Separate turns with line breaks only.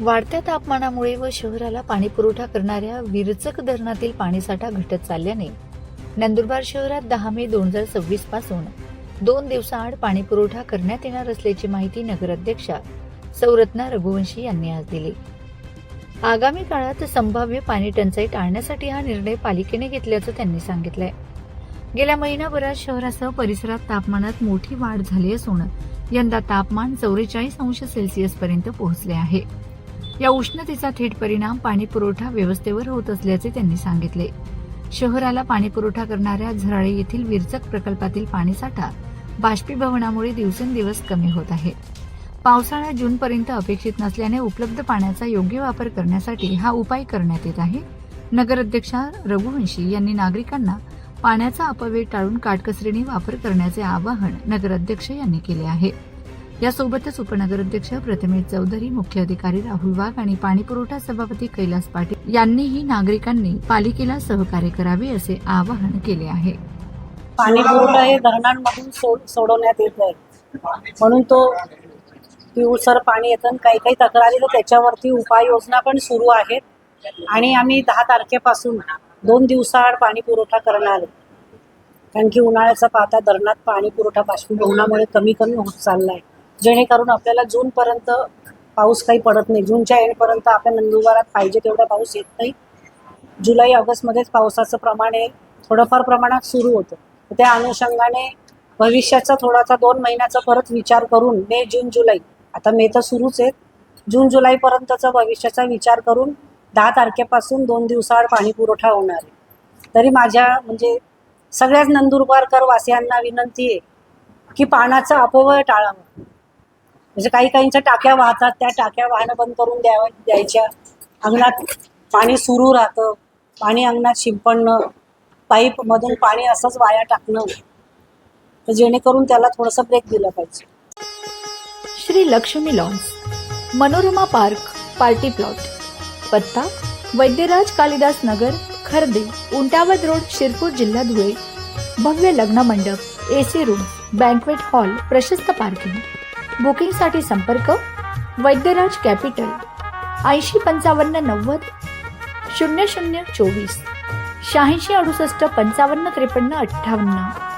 वाढत्या तापमानामुळे व शहराला पाणीपुरवठा करणाऱ्या विरचक धरणातील पाणीसाठा घटत चालल्याने नंदुरबार शहरात 10 मे 2026 पासून 2 दिवसाआड पाणीपुरवठा करण्यात येणार असल्याची माहिती नगराध्यक्षा सौरत्ना रघुवंशी यांनी आज दिली। आगामी काळात संभाव्य पाणी टंचाई टाळण्यासाठी हा निर्णय पालिकेने घेतल्याचं त्यांनी सांगितलंय। गेल्या महिनाभरात शहरासह परिसरात तापमानात मोठी वाढ झाली असून यंदा तापमान 44°C पर्यंत पोहोचले आहे। या उष्णतेचा थेट परिणाम पाणी पुरवठा व्यवस्थेवर होत असल्याचे त्यांनी सांगितले। शहराला पाणी पुरवठा करणाऱ्या झराळे येथील विरचक प्रकल्पातील पाणीसाठा बाष्पीभवनामुळे दिवसेंदिवस कमी होत आहे। पावसाळा जूनपर्यंत अपेक्षित नसल्याने उपलब्ध पाण्याचा योग्य वापर करण्यासाठी हा उपाय करण्यात येत आहे। नगराध्यक्षा रघुवंशी यांनी नागरिकांना पाण्याचा अपव्यय टाळून काटकसरीने वापर करण्याचे आवाहन नगराध्यक्ष यांनी केले आहे। यासोबतच उपनगराध्यक्ष प्रतिमेश चौधरी, मुख्य अधिकारी राहुल वाघ आणि पाणीपुरवठा सभापती कैलास पाटील यांनीही नागरिकांनी पालिकेला सहकार्य करावे असे आवाहन केले आहे।
पाणीपुरवठा हे धरणांमधून सोडवण्यात येत आहे, म्हणून तो पिवळसर पाणी येतं। काही तक्रारी तर त्याच्यावरती उपाययोजना पण सुरू आहेत आणि आम्ही 10 तारखेपासून 2 दिवसाआड पाणी पुरवठा करणार आहे। कारण की उन्हाळ्याचा पाहता धरणात पाणी पुरवठा बाष्पीभवनामुळे कमी होत चालला आहे, जेणेकरून आपल्याला जूनपर्यंत पाऊस काही पडत नाही। जूनच्या एंडपर्यंत आपल्या नंदुरबारात पाहिजे तेवढा पाऊस येत नाही। जुलै ऑगस्टमध्येच पावसाचं प्रमाण हे थोडंफार प्रमाणात सुरू होतं। त्या अनुषंगाने भविष्याचा थोडासा 2 महिन्याचा परत विचार करून मे, जून, जुलै, आता मे तर सुरूच आहे, जून जुलैपर्यंतचा भविष्याचा विचार करून 10 तारखेपासून 2 दिवसाआड पाणी पुरवठा होणार आहे। तरी माझ्या सगळ्याच नंदुरबारकर वासियांना विनंती आहे की पाण्याचा अपव्यय टाळावा। म्हणजे काहींच्या टाक्या वाहतात, त्या टाक्या वाहनं बंद करून द्यायच्या। अंगणात पाणी सुरू राहतं, पाणी अंगणात शिंपडणं, पाईपमधून पाणी असंच वाया टाकणं, तर जेणेकरून त्याला थोडंसं ब्रेक दिला पाहिजे।
Shri Lakshmi lawns, Manorama park, party plot, पत्ता वैद्यराज कालिदास नगर, खर्दे, उंटावद रोड, शिरपूर, जिल्हा धुळे। भव्य लग्न मंडप, AC रूम, बँक्वेट हॉल, प्रशस्त पार्किंग। बुकिंगसाठी संपर्क वैद्यराज कॅपिटल 805590 0024 8668 55 53 58।